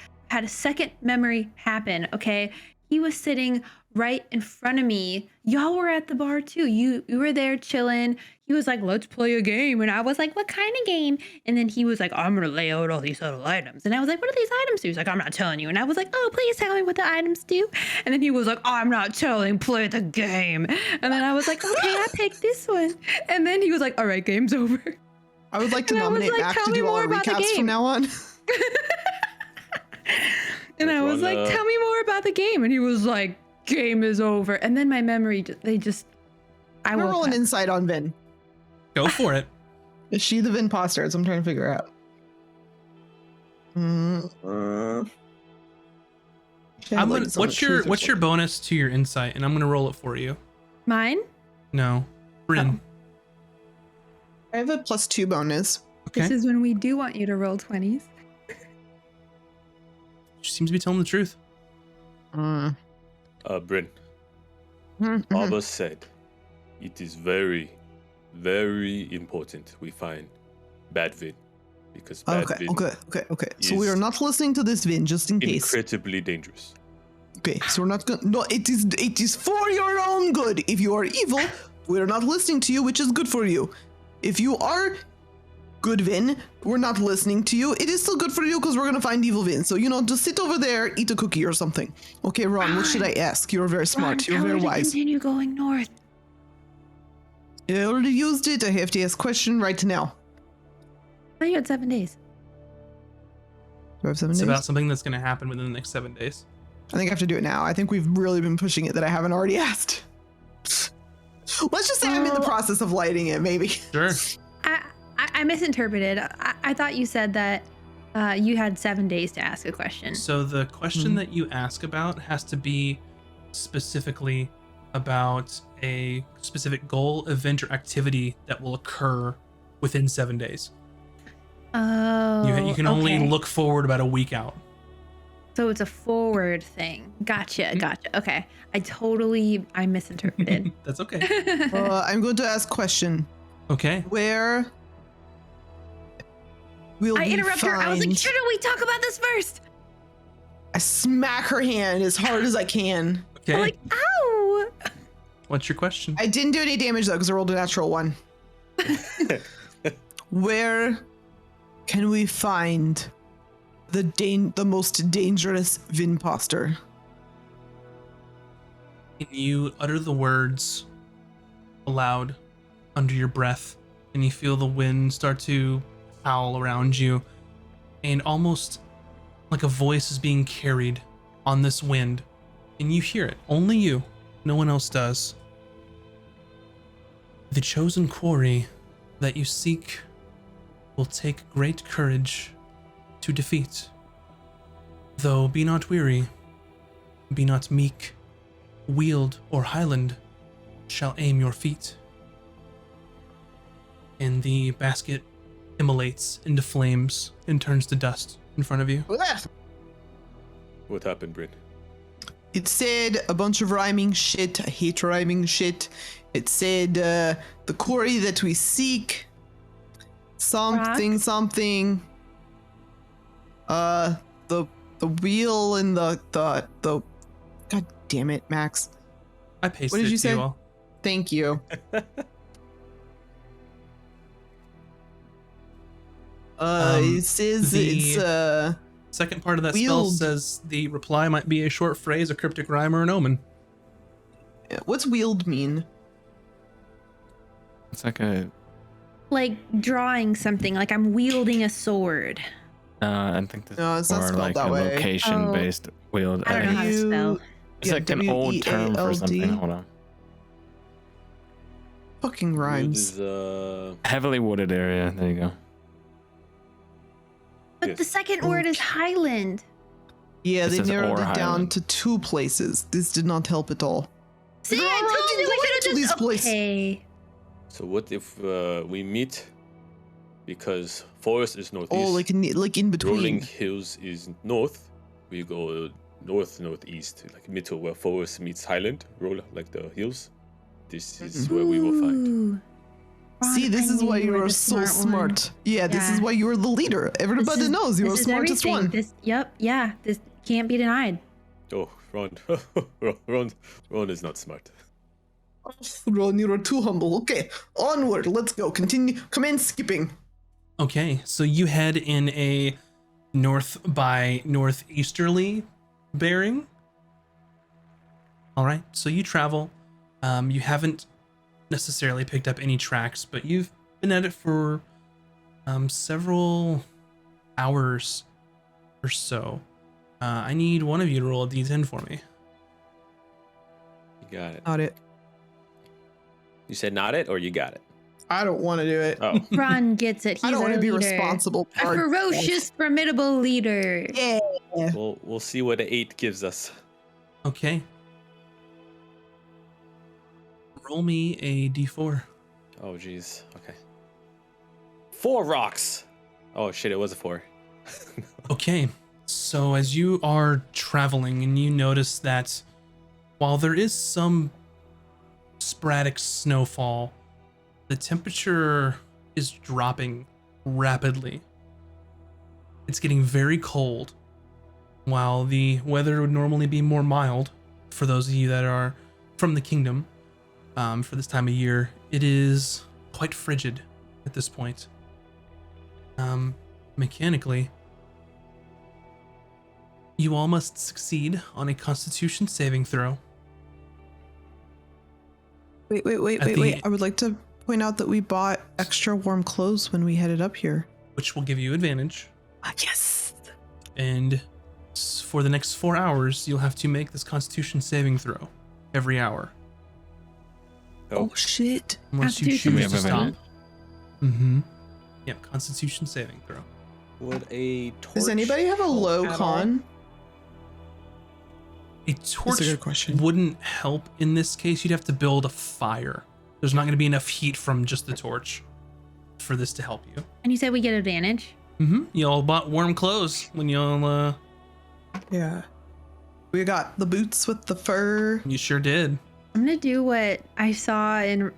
memory happen. Okay, he was sitting right in front of me. Y'all were at the bar too. You were there chilling. He was like, "Let's play a game," and I was like, "What kind of game?" And then he was like, "I'm gonna lay out all these little items," and I was like, "What do these items do?" He's like, "I'm not telling you," and I was like, "Oh, please tell me what the items do." And then he was like, "I'm not telling. Play the game." And then I was like, "Okay, I picked this one." And then he was like, "All right, game's over." I would like to And I was nominate like, Mac tell to me do all more our about the recaps game. from now on. And I was like, "Tell me more about the game." And he was like, "Game is over." And then my memory, I I'm woke rolling up. insight on Vin. Go for it. Is she the Vinposter? That's what I'm trying to figure out. What's your bonus to your insight? And I'm gonna roll it for you. Mine? No, Bryn. I have a +2 bonus. Okay. This is when we do want you to roll 20s. She seems to be telling the truth. Bryn, Baba said it is very, very important we find bad Vin. Because bad Vin Okay. So we are not listening to this Vin, just in case. incredibly dangerous. Okay, so we're not gonna. No, it is for your own good. If you are evil, we're not listening to you, which is good for you. If you are good Vin, we're not listening to you. It is still good for you because we're gonna find evil Vin. So just sit over there, eat a cookie or something. Okay, Ron, what should I ask? You're very smart. You're very wise. Continue going north. I already used it. I have to ask question right now. I thought you had 7 days. Do I have 7 It's days? about something that's gonna happen within the next 7 days. I think I have to do it now. I think we've really been pushing it that I haven't already asked. Let's just say I'm in the process of lighting it, maybe. Sure. I misinterpreted. I thought you said that you had 7 days to ask a question. So the question that you ask about has to be specifically about a specific goal, event, or activity that will occur within 7 days. Oh, You can only look forward about a week out. So it's a forward thing. Gotcha. Okay. I misinterpreted. That's okay. I'm going to ask question. Okay. Where will I we interrupt her. I was like, find- shouldn't we talk about this first? I smack her hand as hard as I can. Okay. I'm like, ow. What's your question? I didn't do any damage though because I rolled a natural 1. Where can we find the most dangerous Vinposter? And you utter the words aloud under your breath, and you feel the wind start to howl around you, and almost like a voice is being carried on this wind, and you hear it. Only you. No one else does. The chosen quarry that you seek will take great courage to defeat. Though be not weary, be not meek, Weald or Highland shall aim your feet. And the basket immolates into flames and turns to dust in front of you. What happened, Bryn? It said a bunch of rhyming shit. I hate rhyming shit. It said the quarry that we seek. Something. The wheel and the God damn it, Max. I pasted What did it you to say? you all. Thank you. It says it's Second part of that spell wield. says the reply might be a short phrase, a cryptic rhyme, or an omen. What's wield mean? It's like a. Like drawing something, like I'm wielding a sword. I think this No, is it's not more spelled like that a way. location-based wield. I don't know how to spell. It's like an old term for something. W-E-A-L-D. Hold on. Fucking Wood rhymes. is Heavily wooded area. There you go. But Yes. the second word is Highland. Yeah, It they says narrowed or it down Highland. to 2 places. This did not help at all. See, We're I already told you we going should to have these just. places. Okay. So what if we meet because forest is northeast, Oh, like in between. rolling hills is north. We go north northeast, like middle where forest meets highland, roll like the hills. This is where we will find. Ooh. Ron, See, this I is knew why you you were are the so one. smart. Yeah, this is Yeah. why you are the leader. Everybody knows you are This is smartest everything. one. This can't be denied. Oh, Ron, Ron is not smart. Ron, you are too humble. Okay, onward. Let's go. Continue. Commence skipping. Okay, so you head in a north by northeasterly bearing. All right, so you travel. You haven't necessarily picked up any tracks, but you've been at it for several hours or so. I need one of you to roll a d10 for me. You got it. Not it. You said not it, or you got it? I don't want to do it. Oh, Ron gets it. He's I don't our want to be leader. responsible. A ferocious, formidable leader. Yeah. well, we'll see what the 8 gives us. Okay. Roll me a d4. Oh, jeez. Okay. 4 rocks. Oh shit! It was a 4. Okay, so as you are traveling and you notice that while there is some sporadic snowfall, the temperature is dropping rapidly. It's getting very cold. While the weather would normally be more mild for those of you that are from the kingdom for this time of year, it is quite frigid at this point. Mechanically, you all must succeed on a Constitution saving throw. Wait. At the- I would like to point out that we bought extra warm clothes when we headed up here. Which will give you advantage. Yes. And for the next 4 hours, you'll have to make this Constitution saving throw every hour, Oh shit. unless you Constitution. choose We to have stop. advantage? Mm-hmm. Yep, Constitution saving throw. Would a torch Does anybody have a help low at all? con? A torch good question. wouldn't help in this case. You'd have to build a fire. There's not going to be enough heat from just the torch for this to help you. And you said we get advantage? Mm-hmm. Y'all bought warm clothes when y'all, Yeah. We got the boots with the fur. you sure did. I'm gonna do what I saw in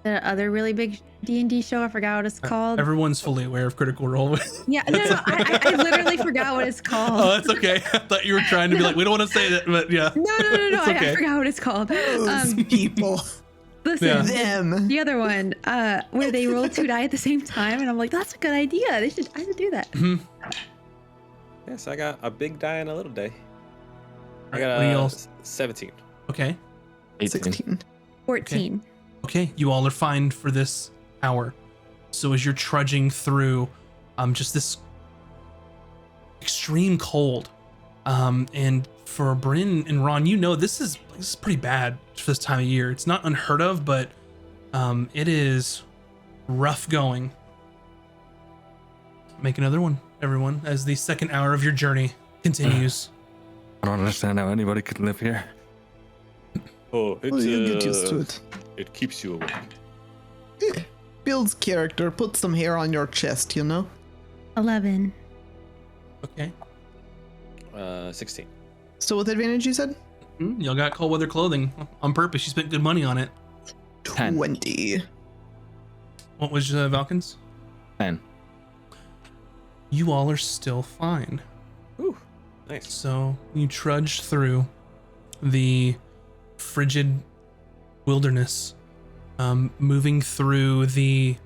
the other really big D&D show. I forgot what it's called. Everyone's fully aware of Critical Role. Yeah, no, I literally forgot what it's called. Oh, that's okay. I thought you were trying to be like, we don't want to say that, but yeah. No, It's I okay. forgot what it's called. Those people. Listen, Yeah. Them. the other one, where they roll 2 die at the same time, and I'm like, that's a good idea. I should do that. Mhm. Yes, I got a big die and a little die. I Alright, got what do y'all- 17. Okay. 18. 16. 14. Okay. You all are fine for this hour. So as you're trudging through just this extreme cold, and for Bryn and Ron, you know this is pretty bad for this time of year. It's not unheard of, but it is rough going. Make another one, everyone, as the second hour of your journey continues. I don't understand how anybody could live here. Oh, it's, Well, you get used to it. It keeps you awake. Builds character. Put some hair on your chest, you know? 11. Okay. 16. Still with advantage, you said? Y'all got cold weather clothing on purpose. You spent good money on it. 10. 20. What was Valkins? 10. You all are still fine. Ooh. Nice. So you trudge through the frigid wilderness, moving through the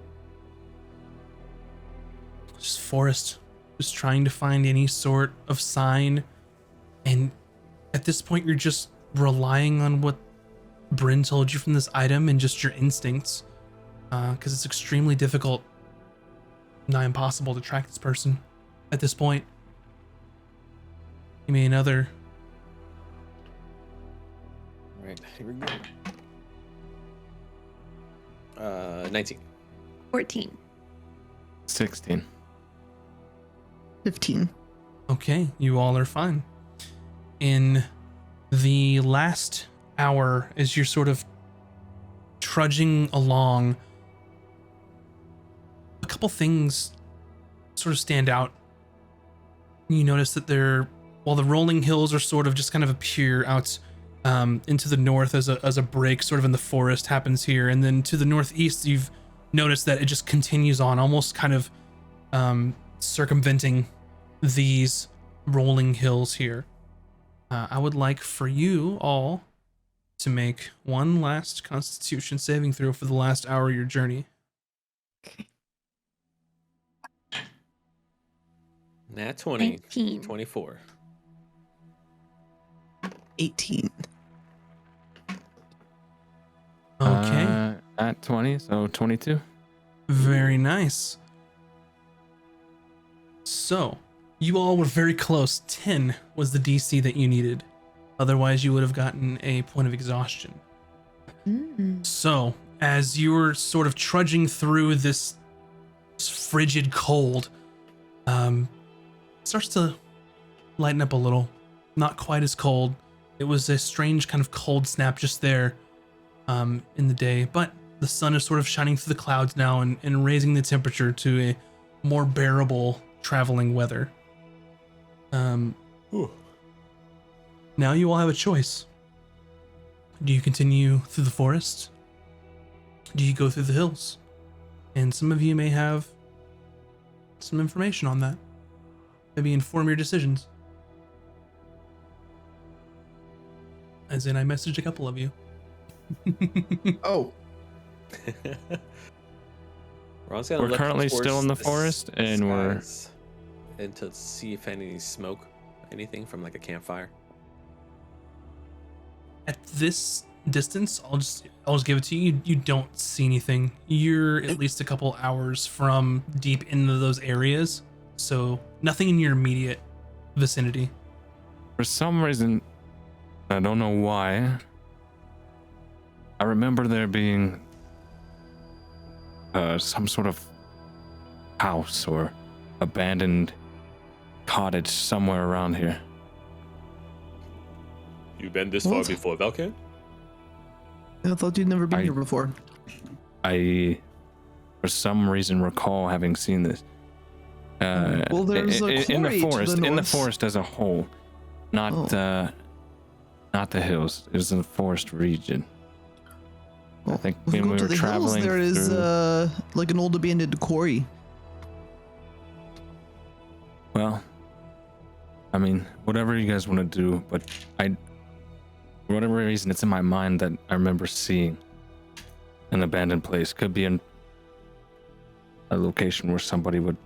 just forest, just trying to find any sort of sign. And at this point, you're just relying on what Bryn told you from this item and just your instincts, because it's extremely difficult, nigh impossible to track this person at this point. Give me another. Right, here we go. 19. 14. 16. 15. Okay, you all are fine. In the last hour, as you're sort of trudging along, a couple things sort of stand out. You notice that while the rolling hills are sort of just kind of appear out into the north as a break, sort of in the forest happens here, and then to the northeast, you've noticed that it just continues on, almost kind of circumventing these rolling hills here. I would like for you all to make one last Constitution saving throw for the last hour of your journey. Nat 20. 19. 24. 18. Okay, At 20, so 22. very nice. So, you all were very close. 10 was the DC that you needed. Otherwise, you would have gotten a point of exhaustion. So, as you were sort of trudging through this frigid cold, it starts to lighten up a little. Not quite as cold. It was a strange kind of cold snap just there in the day, but the sun is sort of shining through the clouds now and raising the temperature to a more bearable traveling weather. Ooh. Now you all have a choice. Do you continue through the forest? Do you go through the hills? And some of you may have some information on that. Maybe inform your decisions. As in, I messaged a couple of you. Oh, Ron's gonna We're look currently towards still in the forest, and we're- skies and to see if any smoke, anything from like a campfire. At this distance, I'll just give it to you. You don't see anything. You're at least a couple hours from deep into those areas, so nothing in your immediate vicinity. For some reason, I don't know why, I remember there being some sort of house or abandoned cottage somewhere around here. You been this What? far before, Valkan? I thought you'd never been I- here before. I, for some reason, recall having seen this. Well, there's a in the quarry to forest, the in the north. forest as a whole, not not the hills. It was in the forest region. I think If we when go we to were the hills, traveling there is through. like an old abandoned quarry. Well, I mean, whatever you guys want to do, but for whatever reason, it's in my mind that I remember seeing an abandoned place. Could be in a location where somebody would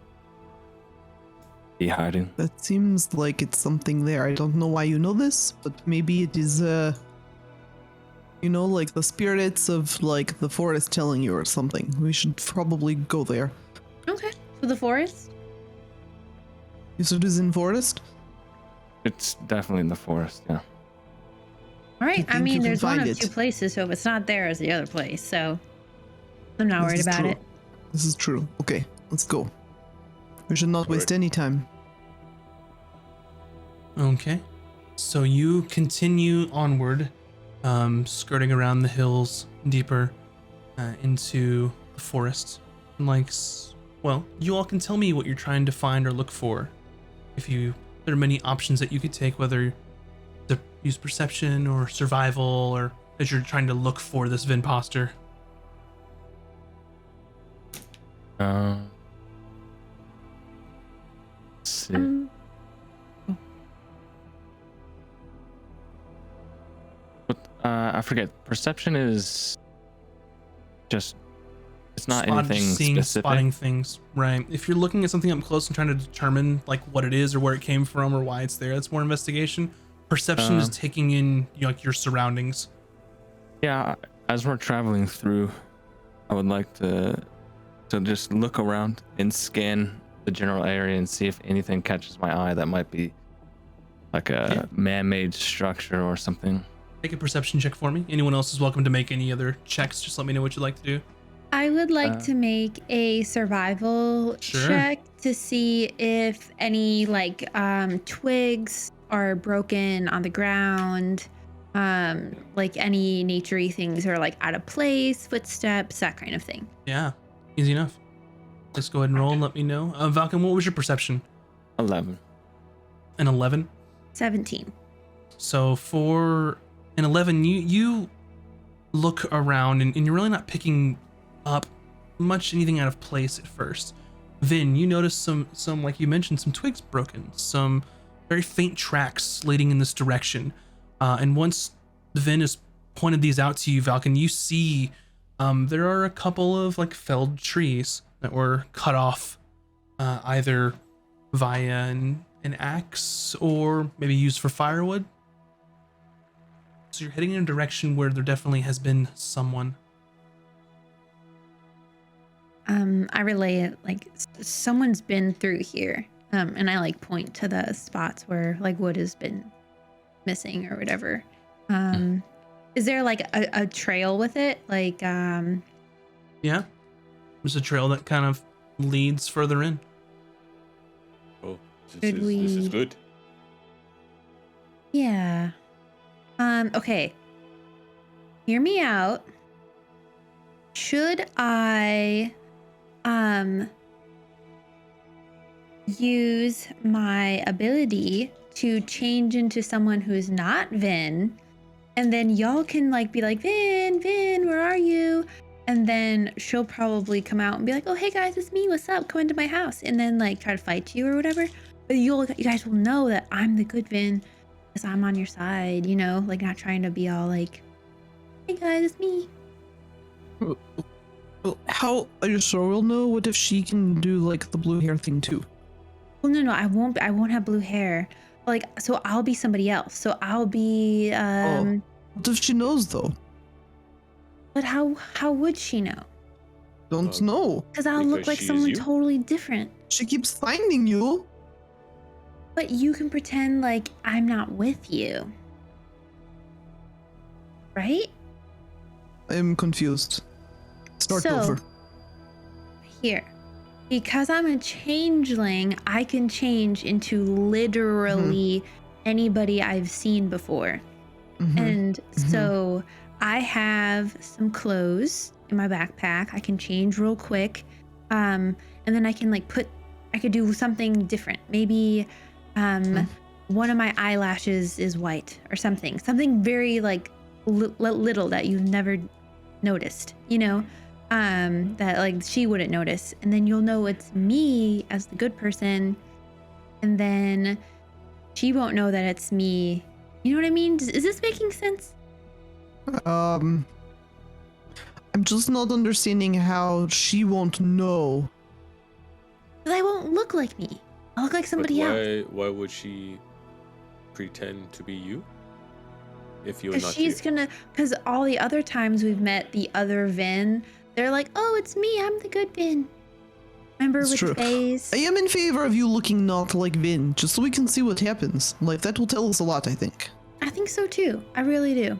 be hiding. That seems like it's something there. I don't know why you know this, but maybe it is like the spirits of like the forest telling you or something. We should probably go there. Okay. To the forest? You said it is in forest? It's definitely in the forest, yeah. All right. You I think you mean, can there's one find of it? two places, so if it's not there, it's the other place. So I'm not This worried is about true. it. This is true. Okay, let's go. We should not waste Alright. any time. Okay. So you continue onward, skirting around the hills deeper into the forest. Well, you all can tell me what you're trying to find or look for. There are many options that you could take, whether to use perception or survival, or as you're trying to look for this Vinposter. Let's see. I forget. Perception is just, it's not Just anything seeing, specific. spotting things, right? If you're looking at something up close and trying to determine like what it is or where it came from or why it's there, that's more investigation. Perception is taking in, you know, like your surroundings. Yeah, as we're traveling through, I would like to just look around and scan the general area and see if anything catches my eye that might be like a man-made structure or something. Make a perception check for me. Anyone else is welcome to make any other checks. Just let me know what you'd like to do. I would like to make a survival Sure. check to see if any like twigs are broken on the ground, like any naturey things are like out of place, footsteps, that kind of thing. Yeah, easy enough. Let's go ahead and roll and let me know. Valken, what was your perception? 11. An 11. 17. So for an 11, you look around and you're really not picking up much anything out of place at first. Then you notice some like you mentioned, some twigs broken, some very faint tracks leading in this direction. And once Vin has pointed these out to you, Valken, you see there are a couple of like felled trees that were cut off either via an axe or maybe used for firewood. So you're heading in a direction where there definitely has been someone. I relay it like someone's been through here, and I like point to the spots where like wood has been missing or whatever. Is there like a trail with it? Like Yeah, there's a trail that kind of leads further in. Oh, this Should is we- good. yeah. Okay. Hear me out. Should I use my ability to change into someone who's not Vin, and then y'all can like be like, Vin, where are you? And then she'll probably come out and be like, oh hey guys, it's me, what's up, come into my house, and then like try to fight you or whatever. But you guys will know that I'm the good Vin because I'm on your side, you know, like not trying to be all like, hey guys, it's me. Well, how are you sure we'll know? What if she can do like the blue hair thing too? Well, no, I won't have blue hair. Like, so I'll be somebody else. So I'll be What if she knows though? but how would she know? Don't know. Because I'll look Because like she is someone you? totally different. She keeps finding you. But you can pretend like I'm not with you. Right? I'm confused. Start So- over. Here. Because I'm a changeling, I can change into literally anybody I've seen before. Mhm. And so I have some clothes in my backpack. I can change real quick. And then I can like I could do something different. Maybe one of my eyelashes is white or something. Something very like little that you've never noticed, you know? That like she wouldn't notice. And then you'll know it's me as the good person. And then she won't know that it's me. You know what I mean? Is this making sense? I'm just not understanding how she won't know. Because I won't look like me. I'll look like But somebody else. why would she pretend to be you if you're Because not she's here? because all the other times we've met the other Vin, they're like, oh, it's me. I'm the good Vin. Remember It's with true. the face? I am in favor of you looking not like Vin, just so we can see what happens. Like, that will tell us a lot, I think. I think so too. I really do.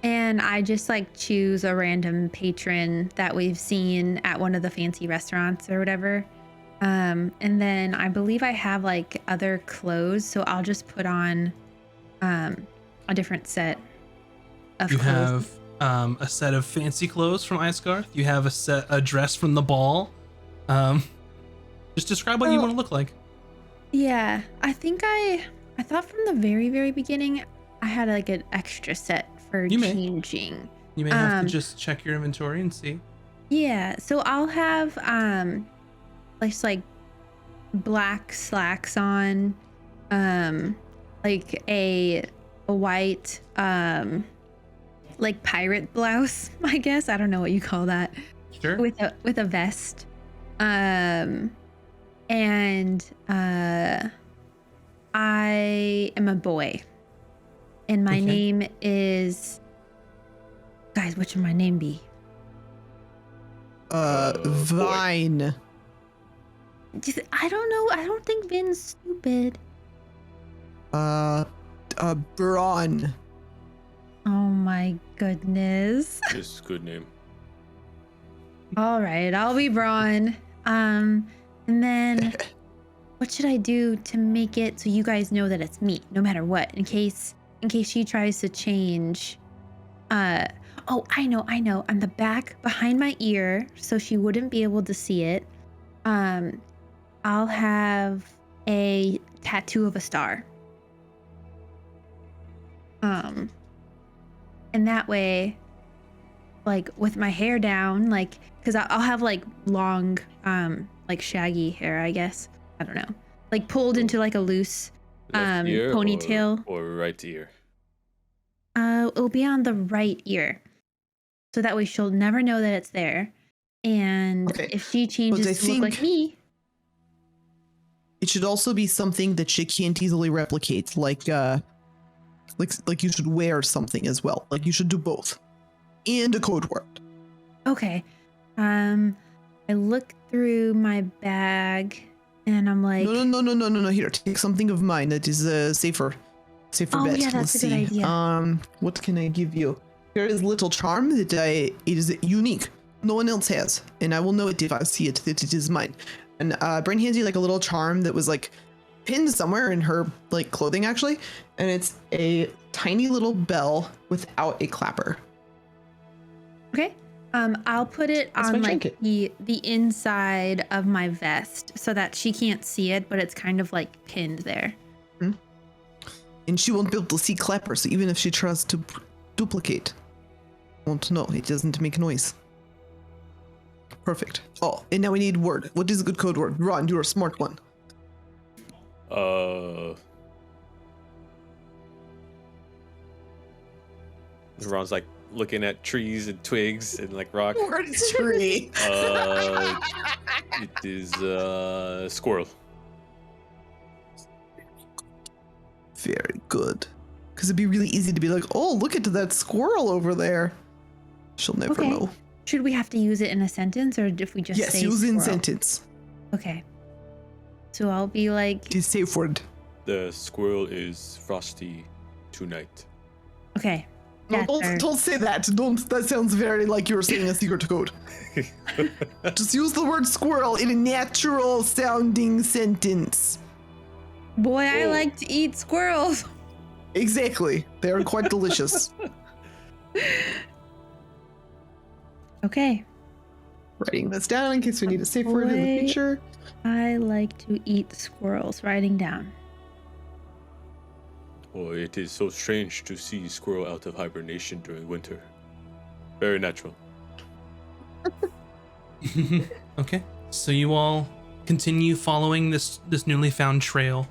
And I just like choose a random patron that we've seen at one of the fancy restaurants or whatever. And then I believe I have like other clothes, so I'll just put on a different set of You clothes. have a set of fancy clothes from Icegarth. You have a dress from the ball. Just describe what you Well- want to look like. Yeah, I think I thought from the very, very beginning I had like an extra set for You may. changing. You may have to Um, just check your inventory and see. Yeah, so I'll have just like black slacks on, like a white like pirate blouse, I guess. I don't know what you call that. Sure. With a vest. And I am a boy. And my Okay. name is, guys, what should my name be? boy. Vine. I don't know. I don't think Vin's stupid. Braun. Oh my goodness. This is a good name. All right, I'll be Braun. And then what should I do to make it so you guys know that it's me, no matter what, in case she tries to change. Oh, I know. On the back behind my ear, so she wouldn't be able to see it. I'll have a tattoo of a star. And that way, like with my hair down, like, cause I'll have like long, like shaggy hair, I guess. I don't know, like pulled into like a loose, Left ear ponytail. or right ear. It'll be on the right ear, so that way she'll never know that it's there. And Okay, if she changes I to look like think- me, It should also be something that she can't easily replicate, like you should wear something as well. Like you should do both, and a code word. okay. I look through my bag and I'm like, No. Here, take something of mine that is safer Oh, bet. yeah, that's Let's a good see. idea. What can I give you? There is a little charm that it is unique. No one else has, and I will know it if I see it that it is mine. And Brain hands you like a little charm that was like pinned somewhere in her like clothing actually, and it's a tiny little bell without a clapper. okay. I'll put it That's on my like trinket. the inside of my vest so that she can't see it, but it's kind of like pinned there. And she won't be able to see clapper, so even if she tries to duplicate, won't know. It doesn't make noise. Perfect. Oh, and now we need word. What is a good code word? Ron, you're a smart one. Ron's like looking at trees and twigs and like rock. Word is tree. It is squirrel. Very good. Because it'd be really easy to be like, oh, look at that squirrel over there. She'll never Okay. know. Should we have to use it in a sentence, or if we just Yes, say use in squirrel? sentence. Okay. So I'll be like, It is safe word. The squirrel is frosty tonight. okay. No, that's our- don't say that. Don't. That sounds very like you're saying a secret code. Just use the word squirrel in a natural sounding sentence. Boy, I Oh. like to eat squirrels. Exactly. They are quite delicious. Okay. Writing this down in case we need a safe word in the Boy. future. I like to eat squirrels. Writing down. Oh, it is so strange to see squirrel out of hibernation during winter. Very natural. Okay, so you all continue following this newly found trail,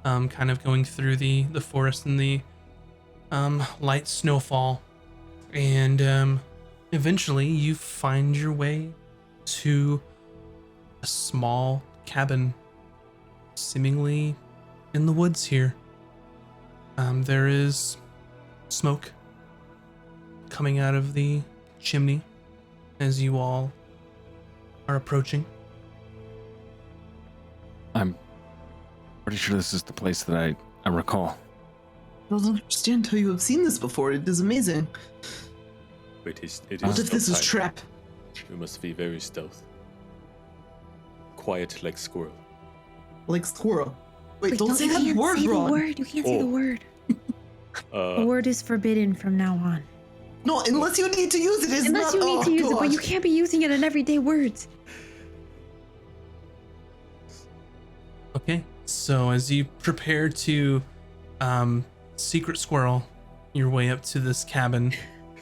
kind of going through the forest in the light snowfall, and eventually you find your way to a small cabin, seemingly in the woods here. There is smoke coming out of the chimney as you all are approaching. I'm pretty sure this is the place that I recall. I don't understand how you have seen this before. It is amazing. It is What if this is stealth trap? time. You must be very stealth. Quiet like squirrel. Like squirrel. Wait, don't no, say you that can't word, say Ron. the word. You can't say the Oh. word. The word is forbidden from now on. No, unless you need to use it. It's Unless not, you need to use it, but God. you can't be using it in everyday words. Okay, so as you prepare to secret squirrel your way up to this cabin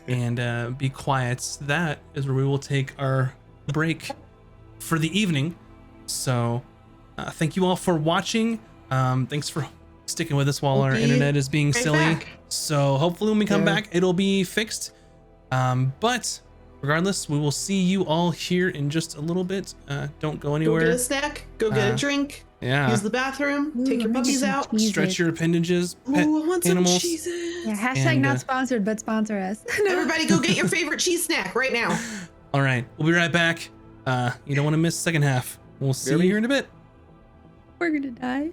and be quiet, that is where we will take our break for the evening. So thank you all for watching. Thanks for sticking with us while our We'll be internet is being right silly. back. So hopefully when we come Yeah. back, it'll be fixed. But regardless, we will see you all here in just a little bit. Don't go Go anywhere. get a snack. Go get Uh, a drink. Yeah. Use the bathroom. Ooh, take your let me puppies get some out. cheese. Stretch your appendages, pet Ooh, I want some animals. cheeses. Yeah, hashtag And, not sponsored, but sponsor us. Everybody, go get your favorite cheese snack right now. All right, we'll be right back. You don't want to miss the second half. We'll see you Really? here in a bit. We're gonna die.